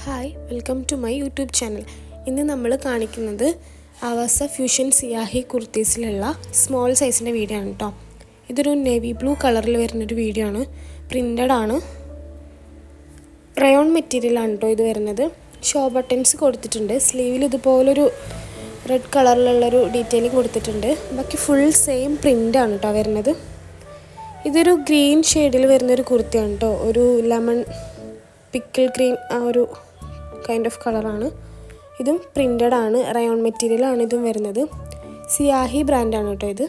Hi welcome to my YouTube channel. ഇന്ന് നമ്മൾ കാണിക്കുന്നത് ആവാസ ഫ്യൂഷൻ സിയാഹി കുർത്തീസിലുള്ള സ്മോൾ സൈസിൻ്റെ വീഡിയോ ആണ് കേട്ടോ. ഇതൊരു നേവി ബ്ലൂ കളറിൽ വരുന്നൊരു വീഡിയോ ആണ്. പ്രിൻ്റഡ് ആണ്. റയോൺ മെറ്റീരിയലാണ് കേട്ടോ ഇത് വരുന്നത്. ഷോ ബട്ടൺസ് കൊടുത്തിട്ടുണ്ട്. സ്ലീവിൽ ഇതുപോലൊരു റെഡ് കളറിലുള്ളൊരു ഡീറ്റെയിലിംഗ് കൊടുത്തിട്ടുണ്ട്. ബാക്കി ഫുൾ സെയിം പ്രിൻ്റാണ് കേട്ടോ വരുന്നത്. ഇതൊരു ഗ്രീൻ ഷെയ്ഡിൽ വരുന്നൊരു കുർത്തിയാണ് കേട്ടോ. ഒരു ലെമൺ പിക്കിൾ ഗ്രീൻ ആ ഒരു കൈൻഡ് ഓഫ് കളറാണ്. ഇതും പ്രിൻ്റഡ് ആണ്. റയോൺ മെറ്റീരിയലാണ് ഇതും വരുന്നത്. സിയാഹി ബ്രാൻഡാണ് കേട്ടോ ഇത്.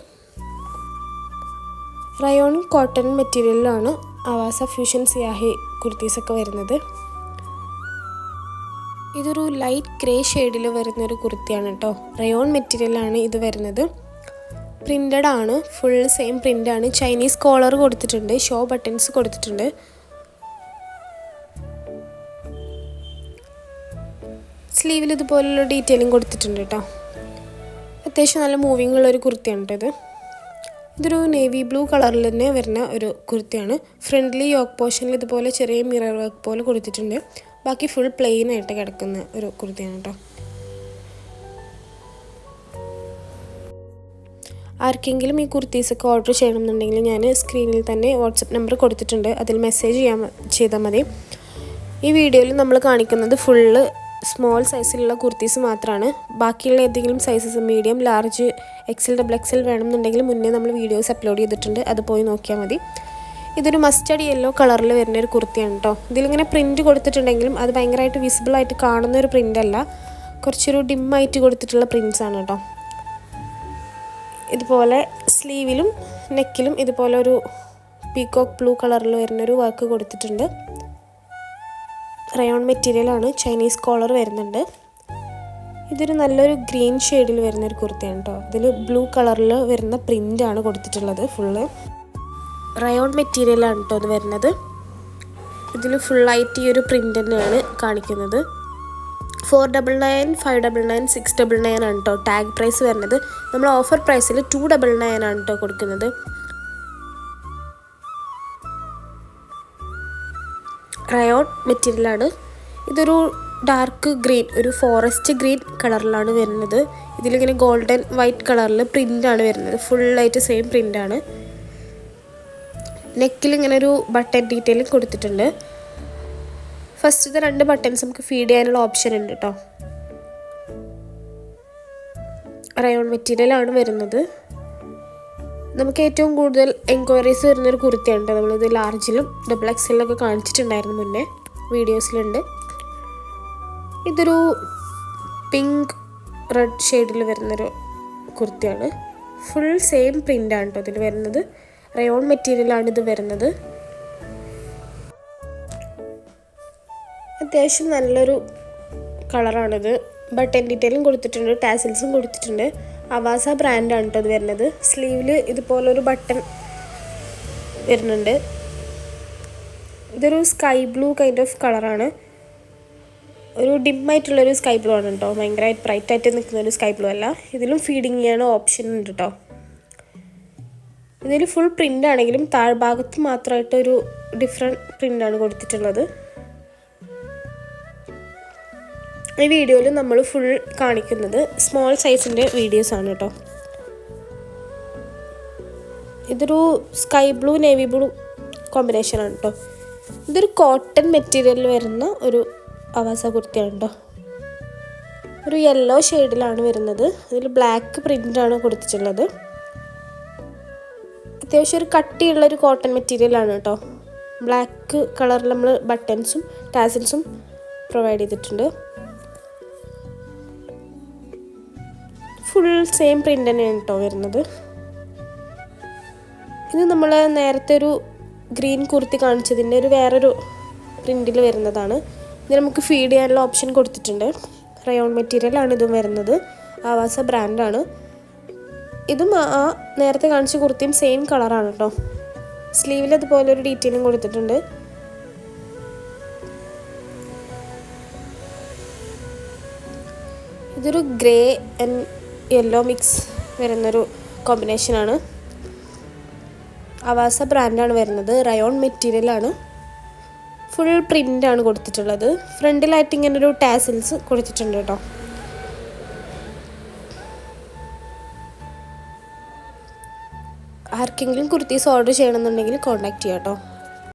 റയോൺ കോട്ടൺ മെറ്റീരിയലിലാണ് ആവാസ ഫ്യൂഷൻ സിയാഹി കുർത്തീസൊക്കെ വരുന്നത്. ഇതൊരു ലൈറ്റ് ഗ്രേ ഷെയ്ഡിൽ വരുന്നൊരു കുർത്തിയാണ് കേട്ടോ. റയോൺ മെറ്റീരിയലാണ് ഇത് വരുന്നത്. പ്രിൻ്റഡ് ആണ്. ഫുൾ സെയിം പ്രിൻ്റാണ്. ചൈനീസ് കോളർ കൊടുത്തിട്ടുണ്ട്. ഷോ ബട്ടൺസ് കൊടുത്തിട്ടുണ്ട്. സ്ലീവിൽ ഇതുപോലുള്ള ഡീറ്റെയിലിംഗ് കൊടുത്തിട്ടുണ്ട് കേട്ടോ. അത്യാവശ്യം നല്ല മൂവിങ് ഉള്ളൊരു കുർത്തിയാണ് കേട്ടോ ഇത്. ഇതൊരു നേവി ബ്ലൂ കളറിൽ തന്നെ വരുന്ന ഒരു കുർത്തിയാണ്. ഫ്രണ്ട്ലി യോക്ക് പോർഷനിൽ ഇതുപോലെ ചെറിയ മിറർ വർക്ക് പോലെ കൊടുത്തിട്ടുണ്ട്. ബാക്കി ഫുൾ പ്ലെയിൻ ആയിട്ട് കിടക്കുന്ന ഒരു കുർത്തിയാണ് കേട്ടോ. ആർക്കെങ്കിലും ഈ കുർത്തീസൊക്കെ ഓർഡർ ചെയ്യണമെന്നുണ്ടെങ്കിൽ ഞാൻ സ്ക്രീനിൽ തന്നെ വാട്സപ്പ് നമ്പർ കൊടുത്തിട്ടുണ്ട്. അതിൽ മെസ്സേജ് ചെയ്താൽ മതി. ഈ വീഡിയോയിൽ നമ്മൾ കാണിക്കുന്നത് ഫുള്ള് സ്മോൾ സൈസിലുള്ള കുർത്തീസ് മാത്രമാണ്. ബാക്കിയുള്ള ഏതെങ്കിലും sizes medium, large, XL, double XL വേണമെന്നുണ്ടെങ്കിൽ മുന്നേ നമ്മൾ വീഡിയോസ് അപ്ലോഡ് ചെയ്തിട്ടുണ്ട്. അത് പോയി നോക്കിയാൽ മതി. ഇതൊരു മസ്റ്റർഡ് യെല്ലോ കളറിൽ വരുന്ന ഒരു കുർത്തിയാണ് കേട്ടോ. ഇതിലിങ്ങനെ പ്രിൻറ്റ് കൊടുത്തിട്ടുണ്ടെങ്കിലും അത് ഭയങ്കരമായിട്ട് വിസിബിളായിട്ട് കാണുന്ന ഒരു പ്രിൻ്റ് അല്ല. കുറച്ചൊരു ഡിമ്മായിട്ട് കൊടുത്തിട്ടുള്ള പ്രിൻറ്റ്സാണ് കേട്ടോ. ഇതുപോലെ സ്ലീവിലും നെക്കിലും ഇതുപോലെ ഒരു പീകോക്ക് ബ്ലൂ കളറിൽ വരുന്നൊരു വർക്ക് കൊടുത്തിട്ടുണ്ട്. റയോൺ മെറ്റീരിയലാണ്. ചൈനീസ് കോളർ വരുന്നുണ്ട്. ഇതൊരു നല്ലൊരു ഗ്രീൻ ഷെയ്ഡിൽ വരുന്നൊരു കുർത്തിയാണ് കേട്ടോ. ഇതിൽ ബ്ലൂ കളറിൽ വരുന്ന പ്രിൻ്റാണ് കൊടുത്തിട്ടുള്ളത്. ഫുള്ള് റയോൺ മെറ്റീരിയലാണ് കേട്ടോ ഇത് വരുന്നത്. ഇതിൽ ഫുള്ളായിട്ട് ഈ ഒരു പ്രിൻ്റ് തന്നെയാണ് കാണിക്കുന്നത്. 499, 599, 699 ആണ് കേട്ടോ ടാഗ് പ്രൈസ് വരുന്നത്. നമ്മൾ ഓഫർ പ്രൈസിൽ 299 ആണ് കേട്ടോ കൊടുക്കുന്നത്. റയോൺ മെറ്റീരിയലാണ്. ഇതൊരു ഡാർക്ക് ഗ്രീൻ, ഒരു ഫോറസ്റ്റ് ഗ്രീൻ കളറിലാണ് വരുന്നത്. ഇതിലിങ്ങനെ ഗോൾഡൻ വൈറ്റ് കളറിൽ പ്രിൻ്റാണ് വരുന്നത്. ഫുള്ളായിട്ട് സെയിം പ്രിൻ്റാണ്. നെക്കിലിങ്ങനെ ഒരു ബട്ടൺ ഡീറ്റെയിലും കൊടുത്തിട്ടുണ്ട്. ഫസ്റ്റത്തെ 2 ബട്ടൺസ് നമുക്ക് ഫീഡ് ചെയ്യാനുള്ള ഓപ്ഷൻ ഉണ്ട് കേട്ടോ. റയോൺ മെറ്റീരിയലാണ് വരുന്നത്. നമുക്ക് ഏറ്റവും കൂടുതൽ എൻക്വയറീസ് വരുന്നൊരു കുർത്തിയാണ് കേട്ടോ. നമ്മളിത് ലാർജിലും ഡബിൾ എക്സലിലൊക്കെ കാണിച്ചിട്ടുണ്ടായിരുന്നു മുന്നേ വീഡിയോസിലുണ്ട്. ഇതൊരു പിങ്ക് റെഡ് ഷെയ്ഡിൽ വരുന്നൊരു കുർത്തിയാണ്. ഫുൾ സെയിം പ്രിൻ്റാണ് കേട്ടോ ഇതിൽ വരുന്നത്. റയോൺ മെറ്റീരിയലാണ് ഇത് വരുന്നത്. അത്യാവശ്യം നല്ലൊരു കളറാണിത്. ബട്ടൺ ഡീറ്റെയിലും കൊടുത്തിട്ടുണ്ട്. ടാസിൽസും കൊടുത്തിട്ടുണ്ട്. ആവാസ ബ്രാൻഡാണ് കേട്ടോ ഇത് വരുന്നത്. സ്ലീവിൽ ഇതുപോലൊരു ബട്ടൺ വരുന്നുണ്ട്. ഇതൊരു സ്കൈ ബ്ലൂ കൈൻഡ് ഓഫ് കളറാണ്. ഒരു ഡിമ്മായിട്ടുള്ളൊരു സ്കൈ ബ്ലൂ ആണ് കേട്ടോ. ഭയങ്കരമായിട്ട് ബ്രൈറ്റായിട്ട് നിൽക്കുന്നൊരു സ്കൈ ബ്ലൂ അല്ല. ഇതിലും ഫീഡിങ് ചെയ്യാൻ ഓപ്ഷൻ ഉണ്ട് കേട്ടോ. ഇതിൽ ഫുൾ പ്രിൻ്റ് ആണെങ്കിലും താഴ്ഭാഗത്ത് മാത്രമായിട്ടൊരു ഡിഫറെൻറ്റ് പ്രിൻ്റാണ് കൊടുത്തിട്ടുള്ളത്. ഈ വീഡിയോയിൽ നമ്മൾ ഫുൾ കാണിക്കുന്നത് സ്മോൾ സൈസിൻ്റെ വീഡിയോസാണ് കേട്ടോ. ഇതൊരു സ്കൈ ബ്ലൂ നേവി ബ്ലൂ കോമ്പിനേഷനാണ് കേട്ടോ. ഇതൊരു കോട്ടൺ മെറ്റീരിയലിൽ വരുന്ന ഒരു ആവാസ കുർത്തിയാണ് കേട്ടോ. ഒരു യെല്ലോ ഷെയ്ഡിലാണ് വരുന്നത്. ഇതിൽ ബ്ലാക്ക് പ്രിൻ്റാണ് കൊടുത്തിട്ടുള്ളത്. അത്യാവശ്യം ഒരു കട്ടിയുള്ളൊരു കോട്ടൺ മെറ്റീരിയലാണ് കേട്ടോ. ബ്ലാക്ക് കളറിൽ നമ്മൾ ബട്ടൺസും ടാസിൽസും പ്രൊവൈഡ് ചെയ്തിട്ടുണ്ട്. ഫുൾ സെയിം പ്രിൻ്റ് തന്നെയാണ് കേട്ടോ വരുന്നത്. ഇത് നമ്മൾ നേരത്തെ ഒരു ഗ്രീൻ കുർത്തി കാണിച്ചതിൻ്റെ ഒരു വേറൊരു പ്രിൻ്റിൽ വരുന്നതാണ്. ഇത് നമുക്ക് ഫീഡ് ചെയ്യാനുള്ള ഓപ്ഷൻ കൊടുത്തിട്ടുണ്ട്. റയോൺ മെറ്റീരിയലാണ് ഇതും വരുന്നത്. ആവാസ ബ്രാൻഡാണ്. ഇതും ആ നേരത്തെ കാണിച്ച കുർത്തിയും സെയിം കളറാണ് കേട്ടോ. സ്ലീവിൽ അതുപോലെ ഒരു ഡീറ്റെയിലും കൊടുത്തിട്ടുണ്ട്. ഇതൊരു ഗ്രേ ആൻഡ് യെല്ലോ മിക്സ് വരുന്നൊരു കോമ്പിനേഷനാണ്. ആവാസ ബ്രാൻഡാണ് വരുന്നത്. റയോൺ മെറ്റീരിയലാണ്. ഫുൾ പ്രിൻ്റാണ് കൊടുത്തിട്ടുള്ളത്. ഫ്രണ്ടിലായിട്ട് ഇങ്ങനെ ഒരു ടാസിൽസ് കൊടുത്തിട്ടുണ്ട് കേട്ടോ. ആർക്കെങ്കിലും കുർത്തീസ് ഓർഡർ ചെയ്യണമെന്നുണ്ടെങ്കിൽ കോൺടാക്റ്റ് ചെയ്യാം കേട്ടോ.